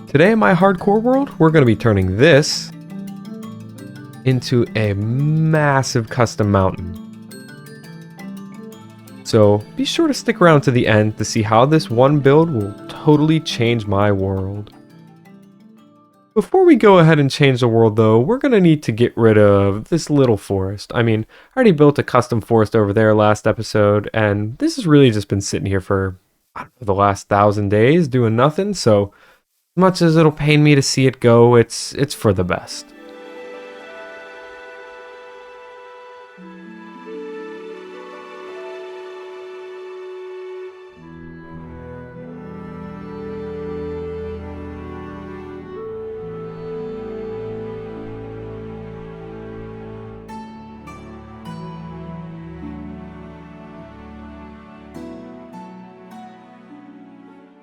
Today in my hardcore world, we're going to be turning this into a massive custom mountain. So be sure to stick around to the end to see how this one build will totally change my world. Before we go ahead and change the world though, we're going to need to get rid of this little forest. I mean, I already built a custom forest over there last episode, and this has really just been sitting here for, I don't know, the last 1,000 days doing nothing, so as much as it'll pain me to see it go, it's for the best.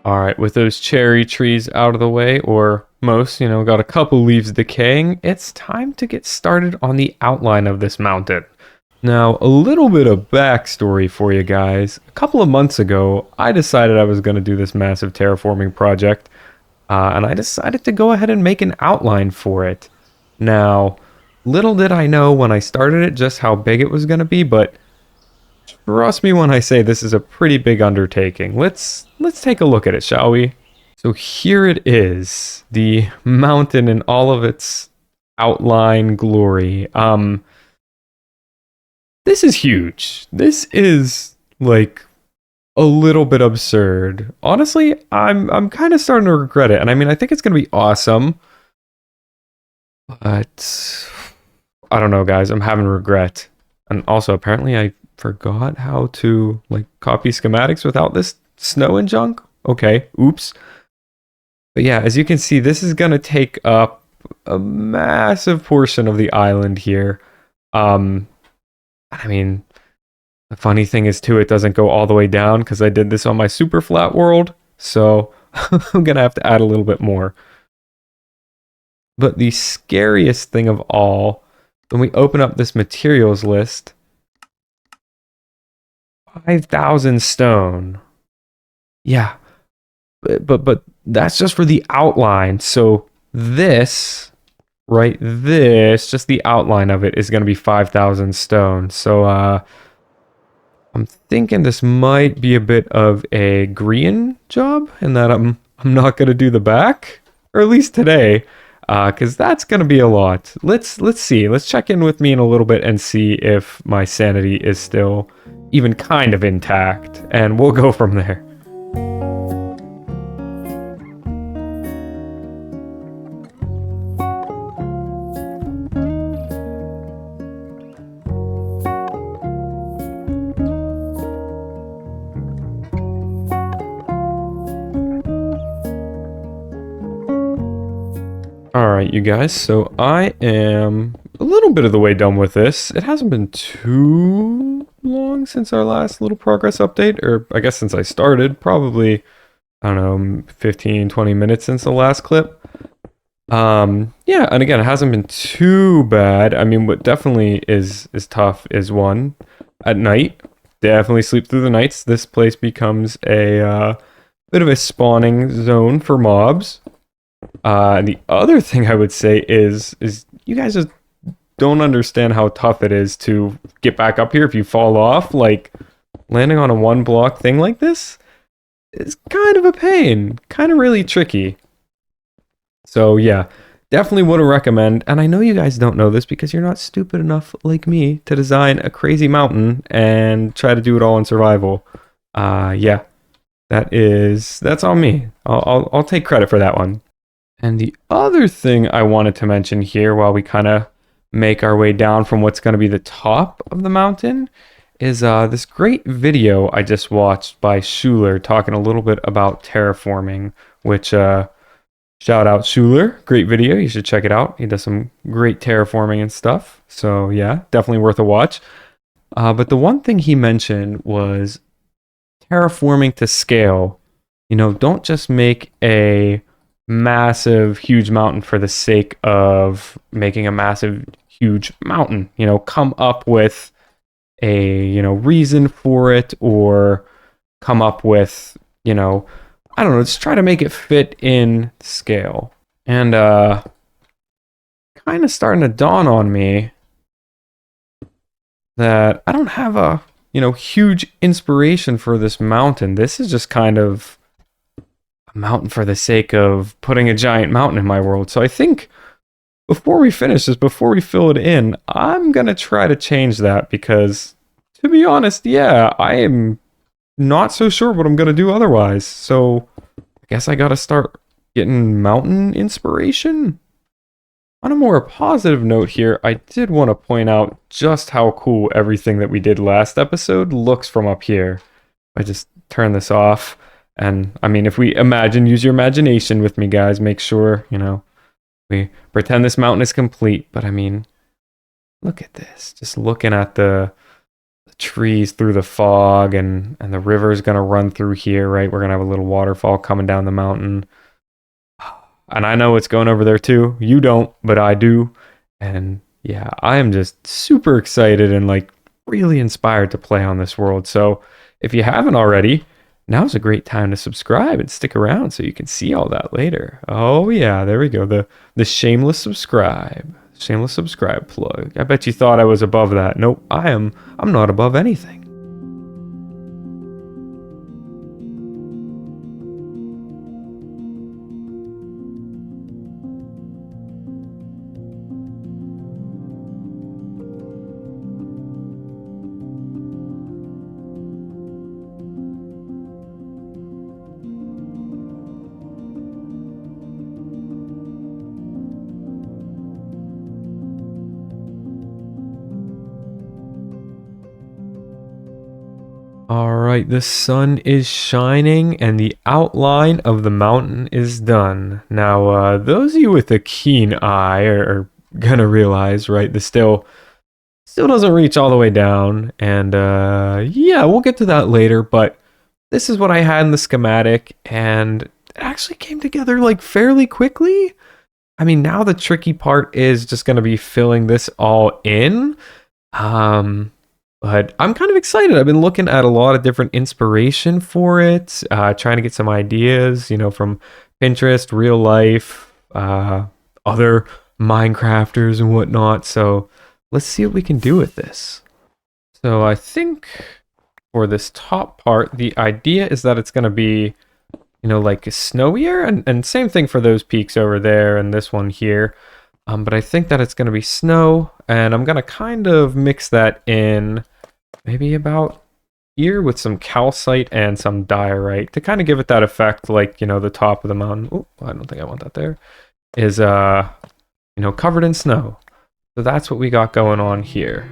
Alright, with those cherry trees out of the way, or most, got a couple leaves decaying, it's time to get started on the outline of this mountain. Now, a little bit of backstory for you guys. A couple of months ago, I decided I was going to do this massive terraforming project, and I decided to go ahead and make an outline for it. Now, little did I know when I started it just how big it was going to be, but trust me when I say this is a pretty big undertaking. Let's take a look at it, shall we? So here it is, the mountain in all of its outline glory. This is huge. This is like a little bit absurd. Honestly, I'm kind of starting to regret it. And I mean, I think it's going to be awesome. But I don't know, guys. I'm having regret. And also, apparently, I forgot how to copy schematics without this snow and junk. Okay, oops. But yeah, as you can see, this is gonna take up a massive portion of the island here. I mean, the funny thing is too, it doesn't go all the way down because I did this on my super flat world, so I'm gonna have to add a little bit more. But the scariest thing of all, when we open up this materials list, 5,000 stone. Yeah, but that's just for the outline. So this, right, just the outline of it is going to be 5,000 stone. So I'm thinking this might be a bit of a green job, and that I'm not going to do the back, or at least today, because that's going to be a lot. Let's see. Let's check in with me in a little bit and see if my sanity is still even kind of intact, and we'll go from there. Alright, you guys, so I am a little bit of the way done with this. It hasn't been too long since our last little progress update, or I guess since I started, probably, I don't know, 15, 20 minutes since the last clip. Yeah, and again, it hasn't been too bad. I mean, what definitely is tough is one, at night, definitely sleep through the nights. This place becomes a bit of a spawning zone for mobs. And the other thing I would say is you guys just don't understand how tough it is to get back up here if you fall off. Like, landing on a one block thing like this is kind of a pain, kind of really tricky. So yeah, definitely wouldn't recommend. And I know you guys don't know this because you're not stupid enough like me to design a crazy mountain and try to do it all in survival. Yeah, that's on me. I'll take credit for that one. And the other thing I wanted to mention here while we kind of make our way down from what's going to be the top of the mountain is this great video I just watched by Schuler talking a little bit about terraforming, which shout out Schuler, great video, you should check it out. He does some great terraforming and stuff, so yeah, definitely worth a watch. But the one thing he mentioned was terraforming to scale. Don't just make a massive huge mountain for the sake of making a massive huge mountain. Come up with a reason for it, or come up with I don't know, just try to make it fit in scale. And kind of starting to dawn on me that I don't have a, huge inspiration for this mountain. This is just kind of a mountain for the sake of putting a giant mountain in my world. So I think before we finish this, before we fill it in, I'm going to try to change that because, to be honest, yeah, I am not so sure what I'm going to do otherwise. So I guess I got to start getting mountain inspiration. On a more positive note here, I did want to point out just how cool everything that we did last episode looks from up here. I just turn this off. And I mean, if we use your imagination with me, guys, make sure, we pretend this mountain is complete. But I mean, look at this. Just looking at the trees through the fog and the river is going to run through here, right? We're going to have a little waterfall coming down the mountain. And I know it's going over there too. You don't, but I do. And yeah, I am just super excited and like really inspired to play on this world. So if you haven't already, now's a great time to subscribe and stick around so you can see all that later. Oh yeah, there we go. The shameless subscribe. Shameless subscribe plug. I bet you thought I was above that. Nope, I'm not above anything. All right, the sun is shining and the outline of the mountain is done. Now, those of you with a keen eye are gonna realize, right, the still doesn't reach all the way down. And yeah, we'll get to that later, but this is what I had in the schematic and it actually came together like fairly quickly. I mean, now the tricky part is just gonna be filling this all in. But I'm kind of excited. I've been looking at a lot of different inspiration for it, trying to get some ideas, from Pinterest, real life, other Minecrafters and whatnot. So let's see what we can do with this. So I think for this top part, the idea is that it's going to be, like snowier, and same thing for those peaks over there and this one here. But I think that it's going to be snow, and I'm going to kind of mix that in maybe about here with some calcite and some diorite to kind of give it that effect like, the top of the mountain. Oh, I don't think I want that there. Is, covered in snow. So that's what we got going on here.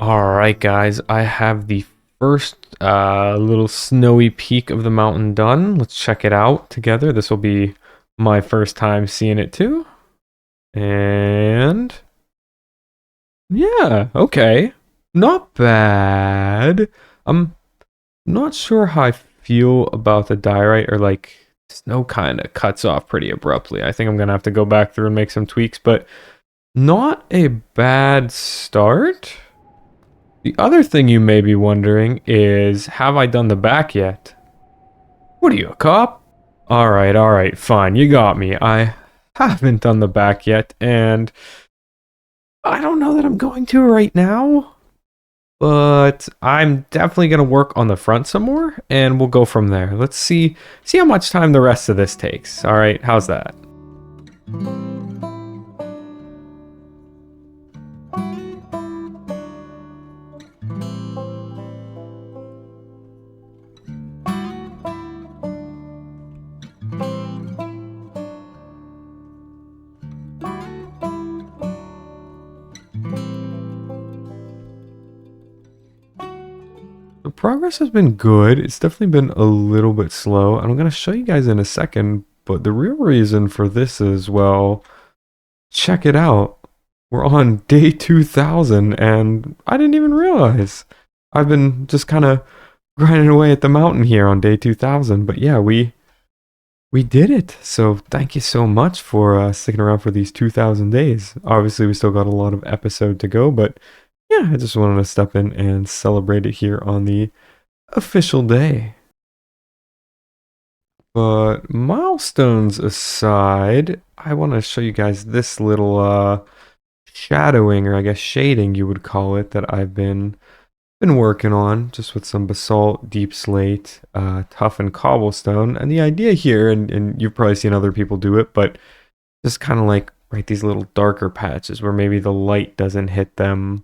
All right, guys, I have the first little snowy peak of the mountain done. Let's check it out together. This will be my first time seeing it too. And yeah, okay. Not bad. I'm not sure how I feel about the diorite, or like snow kind of cuts off pretty abruptly. I think I'm gonna have to go back through and make some tweaks, but not a bad start. The other thing you may be wondering is, have I done the back yet? What are you, a cop? All right, fine, you got me. I haven't done the back yet, and I don't know that I'm going to right now, but I'm definitely going to work on the front some more, and we'll go from there. Let's see how much time the rest of this takes. All right, how's that? progress has been good. It's definitely been a little bit slow. And I'm going to show you guys in a second. But the real reason for this is, well, check it out. We're on day 2000 and I didn't even realize. I've been just kind of grinding away at the mountain here on day 2000. But yeah, we did it. So thank you so much for sticking around for these 2000 days. Obviously, we still got a lot of episode to go, but yeah, I just wanted to step in and celebrate it here on the official day. But milestones aside, I want to show you guys this little shadowing, or I guess shading you would call it, that I've been working on, just with some basalt, deep slate, tough and cobblestone. And the idea here, and you've probably seen other people do it, but just kind of like right these little darker patches where maybe the light doesn't hit them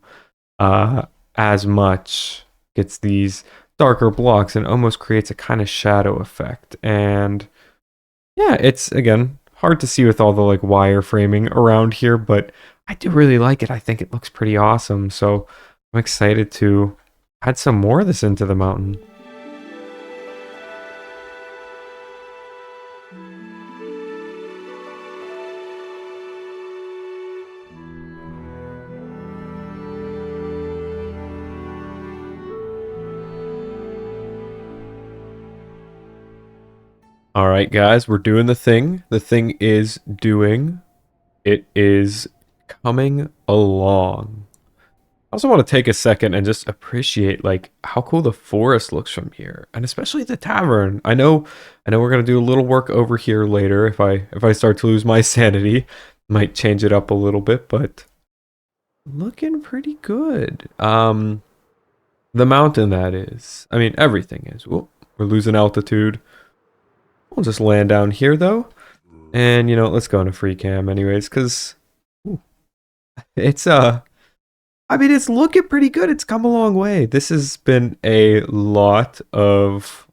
as much, gets these darker blocks and almost creates a kind of shadow effect. And yeah, it's again hard to see with all the like wire framing around here, but I do really like it. I think it looks pretty awesome. So I'm excited to add some more of this into the mountain. All right, guys, we're doing the thing. The thing is doing. It is coming along. I also want to take a second and just appreciate like how cool the forest looks from here, and especially the tavern. I know we're gonna do a little work over here later. If I start to lose my sanity, might change it up a little bit, but looking pretty good. The mountain, that is. I mean, everything is. Whoop, we're losing altitude. We'll just land down here though, and you know, let's go into free cam anyways, because it's I mean, it's looking pretty good. It's come a long way. This has been a lot of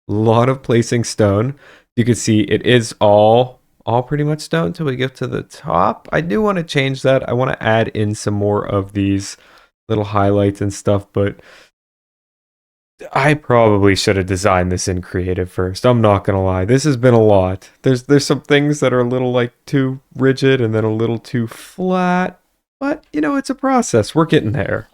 placing stone. You can see it is all pretty much stone until we get to the top. I do want to change that. I want to add in some more of these little highlights and stuff, but I probably should have designed this in creative first. I'm not gonna lie. This has been a lot. There's some things that are a little like too rigid and then a little too flat. But, you know, it's a process. We're getting there.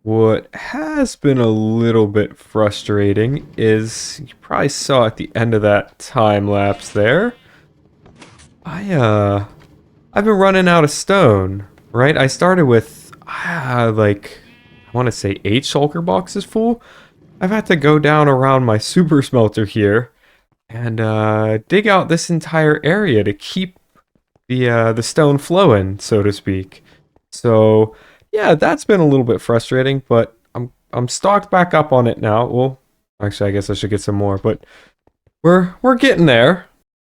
What has been a little bit frustrating is, you probably saw at the end of that time lapse there, I've been running out of stone, right? I started with, like, I want to say 8 shulker boxes full. I've had to go down around my super smelter here and dig out this entire area to keep the stone flowing, so to speak. So yeah, that's been a little bit frustrating, but I'm stocked back up on it now. Well, actually, I guess I should get some more, but we're getting there.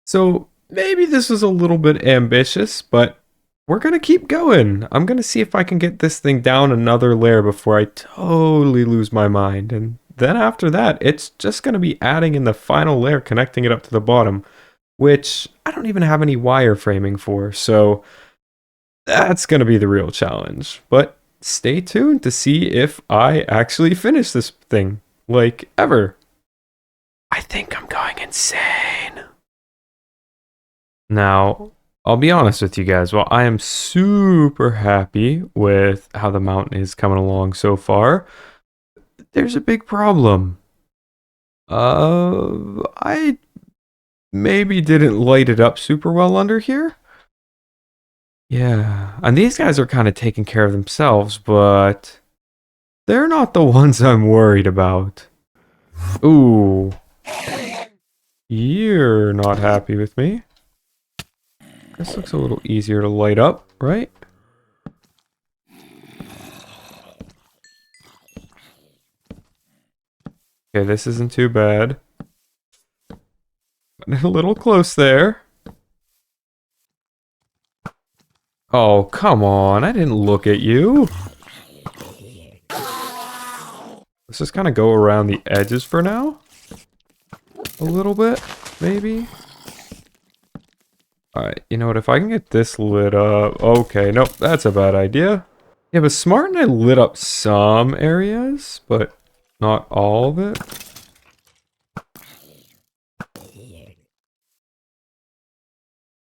So maybe this was a little bit ambitious, but we're gonna keep going. I'm gonna see if I can get this thing down another layer before I totally lose my mind, and then after that, it's just gonna be adding in the final layer, connecting it up to the bottom, which I don't even have any wire framing for. So that's going to be the real challenge. But stay tuned to see if I actually finish this thing, like, ever. I think I'm going insane. Now, I'll be honest with you guys. While I am super happy with how the mountain is coming along so far, there's a big problem. I maybe didn't light it up super well under here. Yeah, and these guys are kind of taking care of themselves, but they're not the ones I'm worried about. Ooh. You're not happy with me. This looks a little easier to light up, right? Okay, this isn't too bad. A little close there. Oh, come on. I didn't look at you. Let's just kind of go around the edges for now. A little bit, maybe. Alright, you know what? If I can get this lit up... Okay, nope, that's a bad idea. Yeah, but Smart and I lit up some areas, but Not all of it.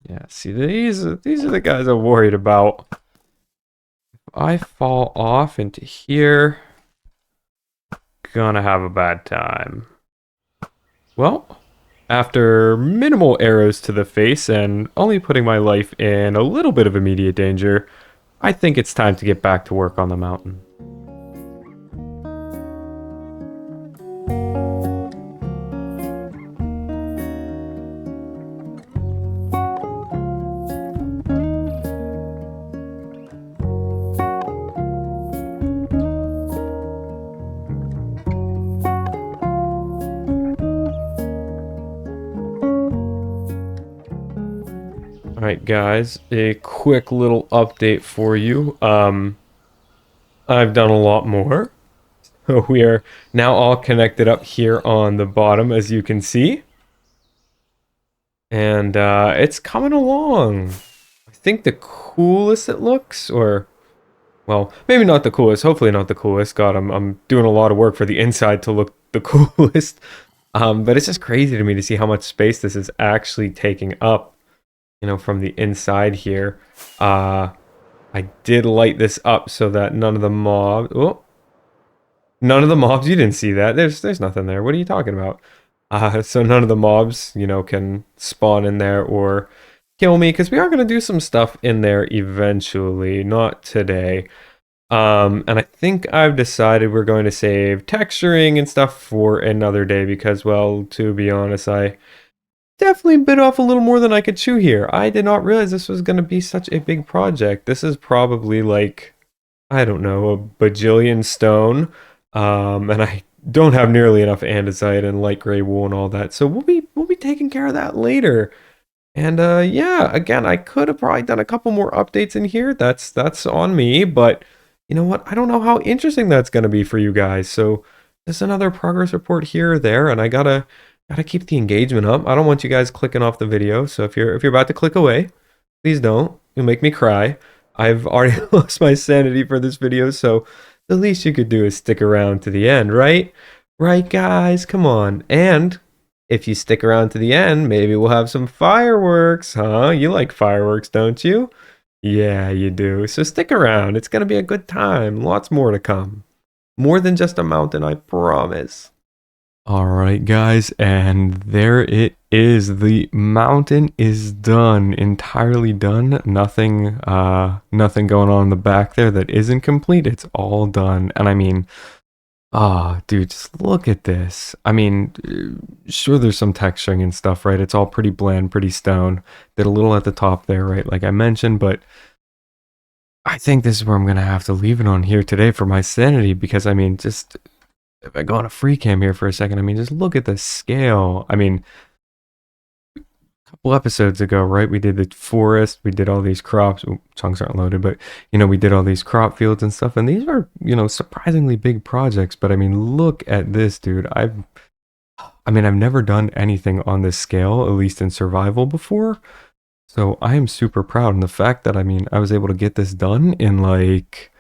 Yeah, see, these are the guys I'm worried about. If I fall off into here, gonna have a bad time. Well, after minimal arrows to the face and only putting my life in a little bit of immediate danger, I think it's time to get back to work on the mountain. Alright guys, a quick little update for you. I've done a lot more. We are now all connected up here on the bottom, as you can see. And it's coming along. I think the coolest it looks, or, well, maybe not the coolest, hopefully not the coolest. God, I'm doing a lot of work for the inside to look the coolest. But it's just crazy to me to see how much space this is actually taking up, you know, from the inside here. I did light this up so that none of the mobs... Oh, none of the mobs... You didn't see that. There's nothing there. What are you talking about? So none of the mobs, you know, can spawn in there or kill me, because we are going to do some stuff in there eventually. Not today. And I think I've decided we're going to save texturing and stuff for another day because, well, to be honest, I definitely bit off a little more than I could chew here. I did not realize this was going to be such a big project. This is probably like, I don't know, a bajillion stone. And I don't have nearly enough andesite and light gray wool and all that. So we'll be taking care of that later. And yeah, again, I could have probably done a couple more updates in here. That's on me, but you know what? I don't know how interesting that's going to be for you guys. So there's another progress report here or there, and I gotta keep the engagement up. I don't want you guys clicking off the video. So if you're about to click away, please don't. You'll make me cry. I've already lost my sanity for this video, so the least you could do is stick around to the end, right? Right, guys? Come on. And if you stick around to the end, maybe we'll have some fireworks, huh? You like fireworks, don't you? Yeah, you do. So stick around. It's going to be a good time. Lots more to come. More than just a mountain, I promise. All right, guys, and there it is. The mountain is done, entirely done. Nothing going on in the back there that isn't complete. It's all done. And I mean, dude, just look at this. I mean, sure, there's some texturing and stuff, right? It's all pretty bland, pretty stone. Did a little at the top there, right? Like I mentioned, but I think this is where I'm going to have to leave it on here today for my sanity, because I mean, just if I go on a free cam here for a second, I mean, just look at the scale. I mean, a couple episodes ago, right, we did the forest, we did all these crops. Ooh, chunks aren't loaded, but you know, we did all these crop fields and stuff, and these are, you know, surprisingly big projects. But I mean, look at this, dude. I've never done anything on this scale, at least in survival, before. So I am super proud, and the fact that, I mean, I was able to get this done in like,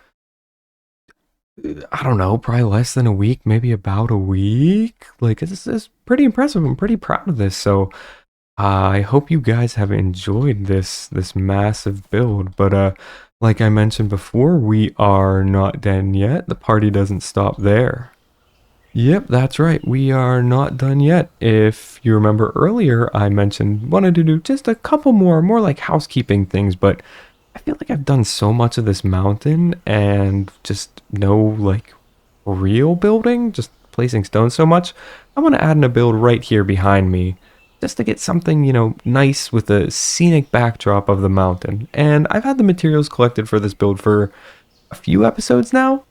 I don't know, probably less than a week, maybe about a week. Like, it's pretty impressive. I'm pretty proud of this. So I hope you guys have enjoyed this massive build. But like I mentioned before, we are not done yet. The party doesn't stop there. Yep, that's right. We are not done yet. If you remember earlier, I mentioned wanted to do just a couple more like housekeeping things, but I feel like I've done so much of this mountain and just no like real building, just placing stone so much. I want to add in a build right here behind me just to get something, you know, nice with a scenic backdrop of the mountain. And I've had the materials collected for this build for a few episodes now.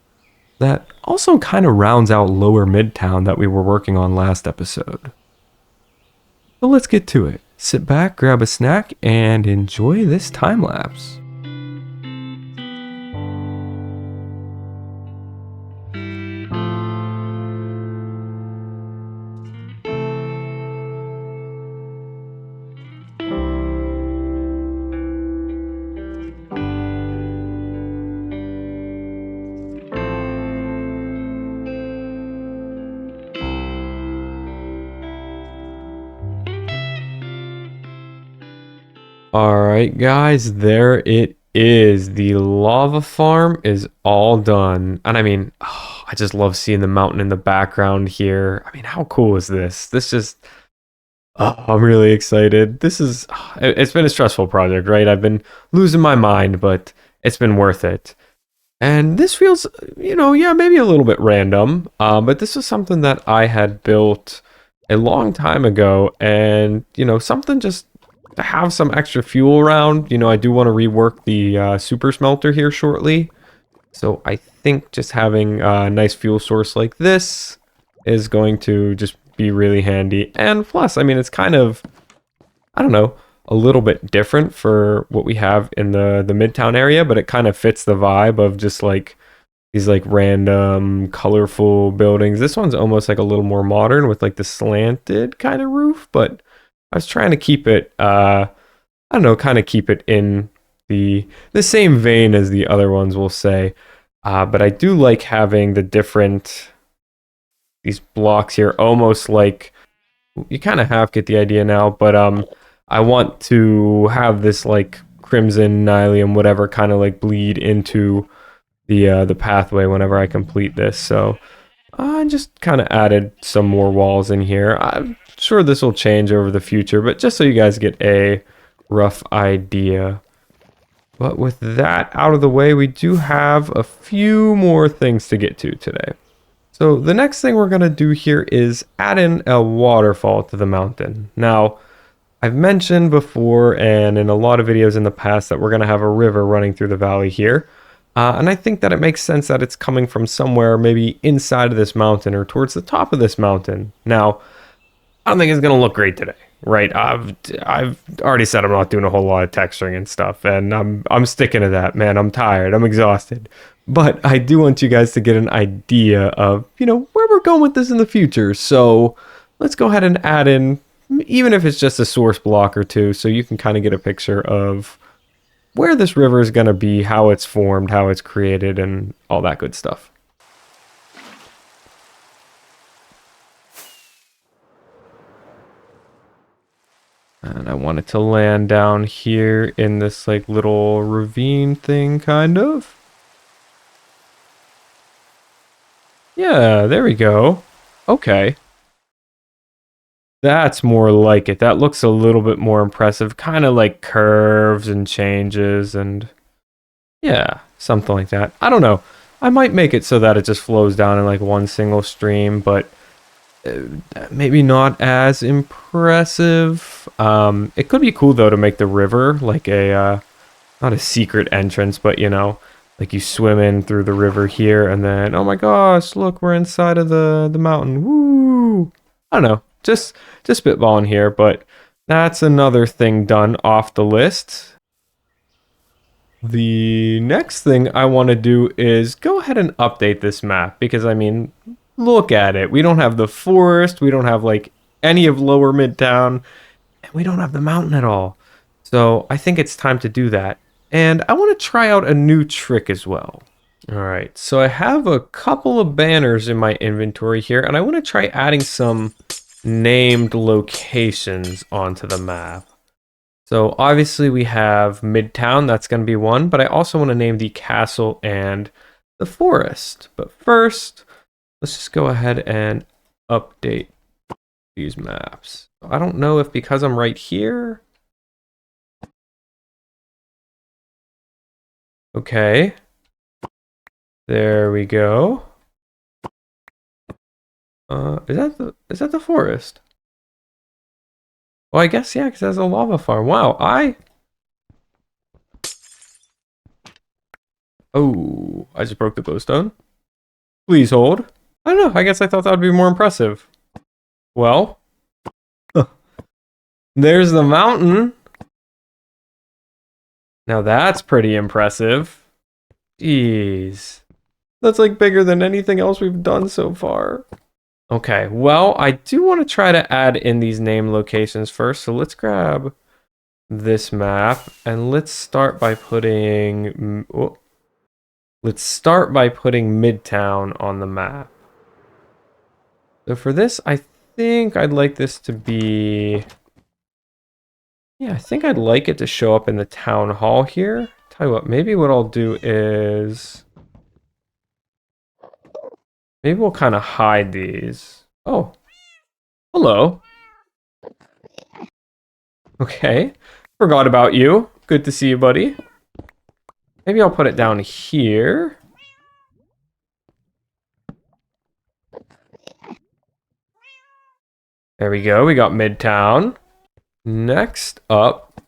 That also kind of rounds out Lower Midtown that we were working on last episode. So let's get to it. Sit back, grab a snack, and enjoy this time lapse. All right, guys, there it is. The lava farm is all done. And I mean, oh, I just love seeing the mountain in the background here. I mean, how cool is this? This just, oh, I'm really excited. This is, it's been a stressful project, right? I've been losing my mind, but it's been worth it. And this feels, yeah, maybe a little bit random, but this was something that I had built a long time ago, and something just to have some extra fuel around. I do want to rework the super smelter here shortly, so I think just having a nice fuel source like this is going to just be really handy. And plus, I mean, it's kind of, I don't know, a little bit different for what we have in the Midtown area, but it kind of fits the vibe of just like these like random colorful buildings. This one's almost like a little more modern with like the slanted kind of roof, but I was trying to keep it I don't know, kind of keep it in the same vein as the other ones, we'll say. But I do like having the different these blocks here, almost like you kind of half get the idea now, but I want to have this like crimson, nylium, whatever kind of like bleed into the pathway whenever I complete this. So I just kind of added some more walls in here. I'm sure this will change over the future, but just so you guys get a rough idea. But with that out of the way, we do have a few more things to get to today. So the next thing we're going to do here is add in a waterfall to the mountain. Now, I've mentioned before and in a lot of videos in the past that we're going to have a river running through the valley here. And I think that it makes sense that it's coming from somewhere maybe inside of this mountain or towards the top of this mountain. Now, I don't think it's going to look great today, right? I've already said I'm not doing a whole lot of texturing and stuff, and I'm sticking to that, man. I'm tired. I'm exhausted. But I do want you guys to get an idea of, where we're going with this in the future. So let's go ahead and add in, even if it's just a source block or two, so you can kind of get a picture of where this river is going to be, how it's formed, how it's created, and all that good stuff. And I want it to land down here in this like little ravine thing, kind of. Yeah, there we go. Okay. That's more like it. That looks a little bit more impressive. Kind of like curves and changes and yeah, something like that. I don't know. I might make it so that it just flows down in like one single stream, but maybe not as impressive. It could be cool though to make the river like a not a secret entrance, but like you swim in through the river here and then oh my gosh, look, we're inside of the mountain. Woo! I don't know. Just spitballing here, but that's another thing done off the list. The next thing I want to do is go ahead and update this map because I mean, look at it. We don't have the forest, we don't have like any of Lower Midtown, and we don't have the mountain at all. So I think it's time to do that. And I want to try out a new trick as well. All right, so I have a couple of banners in my inventory here, and I want to try adding some named locations onto the map. So obviously we have Midtown, that's going to be one, but I also want to name the castle and the forest. But first, let's just go ahead and update these maps. I don't know if because I'm right here. Okay. There we go. Is that the forest? Well, I guess, yeah, because it has a lava farm. Wow, oh, I just broke the glowstone. Please hold. I don't know, I guess I thought that would be more impressive. Well, there's the mountain. Now that's pretty impressive. Jeez. That's like bigger than anything else we've done so far. Okay, well, I do want to try to add in these name locations first. So let's grab this map and let's start by putting Midtown on the map. So for this, I think I'd like this to be Yeah, I think I'd like it to show up in the town hall here. Tell you what, maybe what I'll do is... Maybe we'll kind of hide these. Oh, hello. Okay, forgot about you. Good to see you, buddy. Maybe I'll put it down here. There we go, we got Midtown. Next up...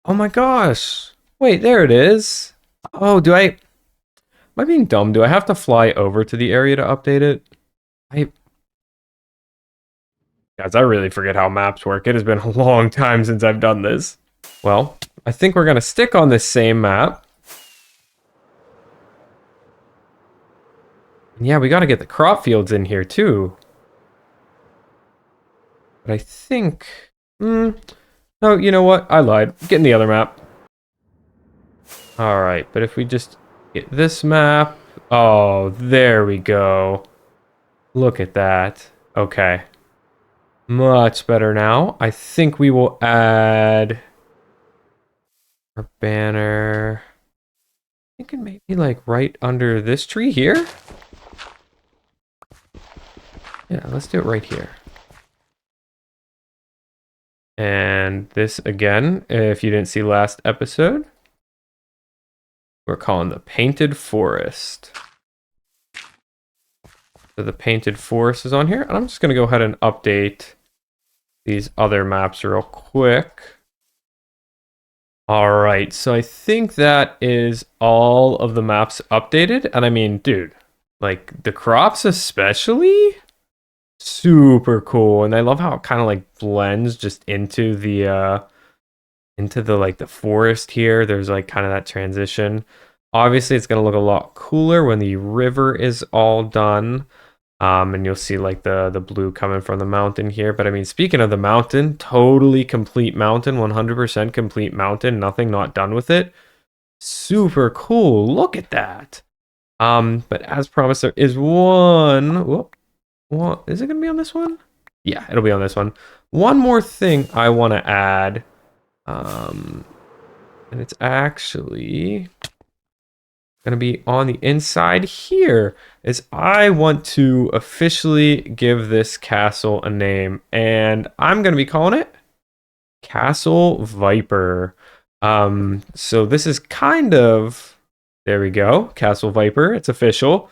Oh my gosh. Wait, there it is. Oh, am I being dumb? Do I have to fly over to the area to update it? Guys, I really forget how maps work. It has been a long time since I've done this. Well, I think we're going to stick on this same map. And yeah, we got to get the crop fields in here too. But I think... no, you know what? I lied. Get in the other map. Alright, but if we just get this map... Oh, there we go. Look at that. Okay. Much better now. I think we will add our banner. Thinking maybe like right under this tree here. Yeah, let's do it right here. And this again, if you didn't see last episode, we're calling the Painted Forest. So the Painted Forest is on here, and I'm just gonna go ahead and update these other maps real quick. All right, so I think that is all of the maps updated. And I mean, dude, like the crops especially, super cool. And I love how it kind of like blends just into the like the forest here. There's like kind of that transition. Obviously, it's gonna look a lot cooler when the river is all done. And you'll see like the blue coming from the mountain here. But I mean, speaking of the mountain, totally complete mountain, 100% complete mountain, nothing not done with it. Super cool. Look at that. But as promised, there is one. Whoop, what is it gonna be on this one? Yeah, it'll be on this one. One more thing I want to add. And it's actually gonna be on the inside here, is I want to officially give this castle a name, and I'm gonna be calling it Castle Viper. So this is kind of, there we go, Castle Viper, it's official.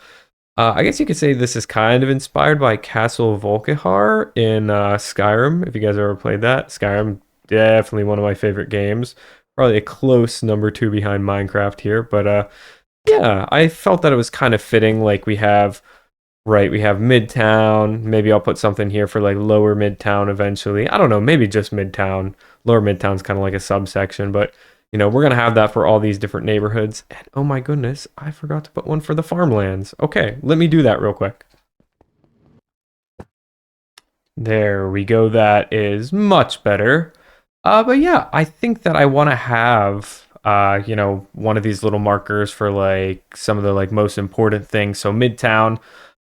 I guess you could say this is kind of inspired by Castle Volkihar in Skyrim, if you guys ever played that. Skyrim, definitely one of my favorite games. Probably a close number 2 behind Minecraft here, but yeah, I felt that it was kind of fitting. Like we have Midtown. Maybe I'll put something here for like Lower Midtown eventually. I don't know, maybe just Midtown. Lower Midtown's kind of like a subsection, but you know, we're gonna have that for all these different neighborhoods. And oh my goodness, I forgot to put one for the farmlands. Okay, let me do that real quick. There we go. That is much better. But yeah, I think that I want to have you know, one of these little markers for like some of the like most important things. So Midtown,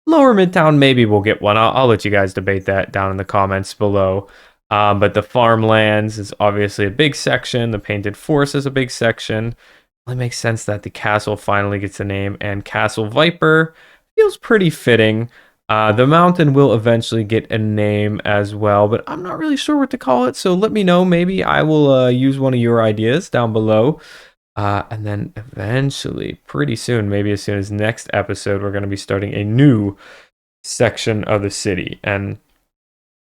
Lower Midtown, maybe we'll get one. I'll let you guys debate that down in the comments below. But the farmlands is obviously a big section. The Painted Forest is a big section. It makes sense that the castle finally gets a name, and Castle Viper feels pretty fitting. The mountain will eventually get a name as well, but I'm not really sure what to call it. So let me know. Maybe I will use one of your ideas down below. And then eventually, pretty soon, maybe as soon as next episode, we're going to be starting a new section of the city. And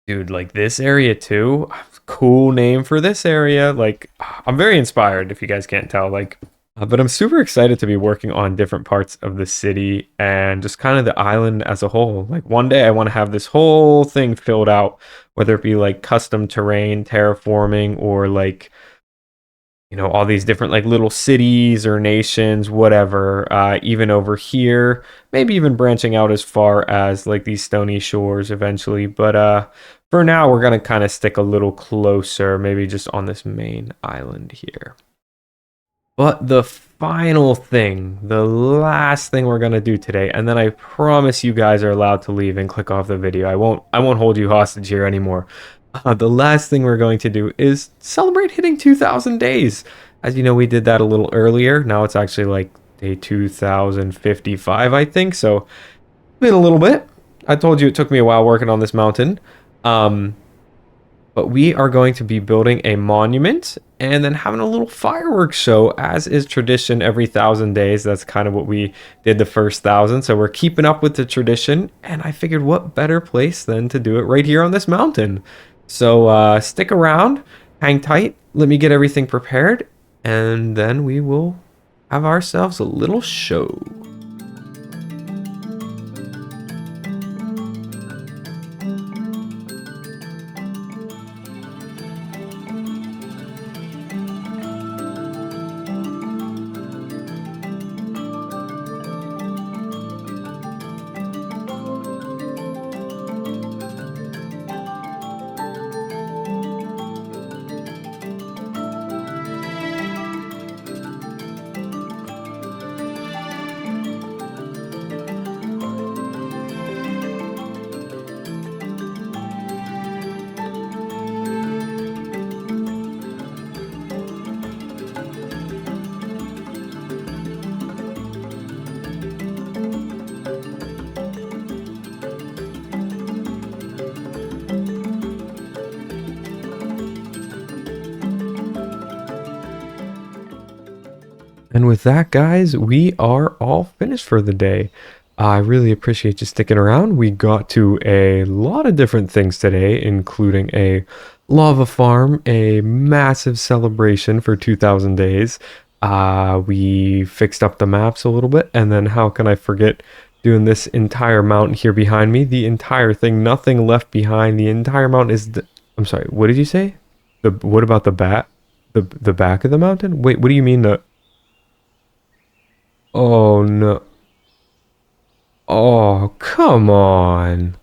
dude, like this area too, cool name for this area. Like I'm very inspired, if you guys can't tell. Like but I'm super excited to be working on different parts of the city and just kind of the island as a whole. Like one day I want to have this whole thing filled out, whether it be like custom terrain, terraforming, or like, you know, all these different like little cities or nations, whatever. Even over here, maybe even branching out as far as like these stony shores eventually. But for now, we're going to kind of stick a little closer, maybe just on this main island here. But the final thing, the last thing we're gonna do today, and then I promise you guys are allowed to leave and click off the video. I won't hold you hostage here anymore. The last thing we're going to do is celebrate hitting 2,000 days. As you know, we did that a little earlier. Now it's actually like day 2055, I think. So, been a little bit. I told you it took me a while working on this mountain. Um, but we are going to be building a monument and then having a little fireworks show, as is tradition every 1,000 days. That's kind of what we did the first 1,000. So we're keeping up with the tradition. And I figured what better place than to do it right here on this mountain. So stick around, hang tight, let me get everything prepared, and then we will have ourselves a little show. And with that, guys, we are all finished for the day. I really appreciate you sticking around. We got to a lot of different things today, including a lava farm, a massive celebration for 2,000 days. We fixed up the maps a little bit, and then how can I forget doing this entire mountain here behind me? The entire thing, nothing left behind. The entire mountain is I'm sorry, what did you say? What about the the back of the mountain? Wait, what do you mean the Oh no. Oh, come on.